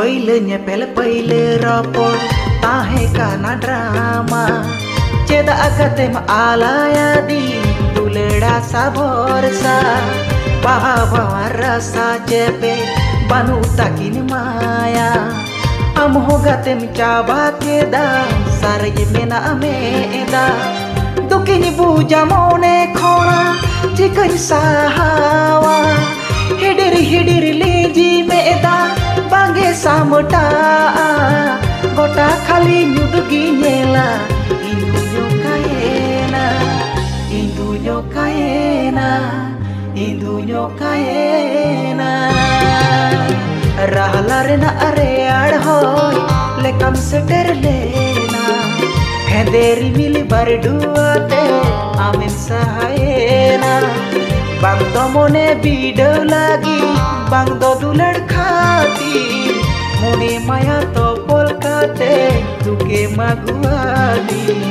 पहिले pel पहिले rapor tahe kana drama ceda agatem alaya di duleda saborsa bahawa rasa jepe banu takin maya am hogatem chaba keda sarge mena ameda dukini buja mone khona chikan sahawa hidir leji meda bange samota gota khali nyudugi nyela induyo kaena rahla rena are adhoy lekam seter lena hederi mili barduate amen sahayena bang do mone bidew lagi bang do dulad khati mone maya to polkate duke maguadi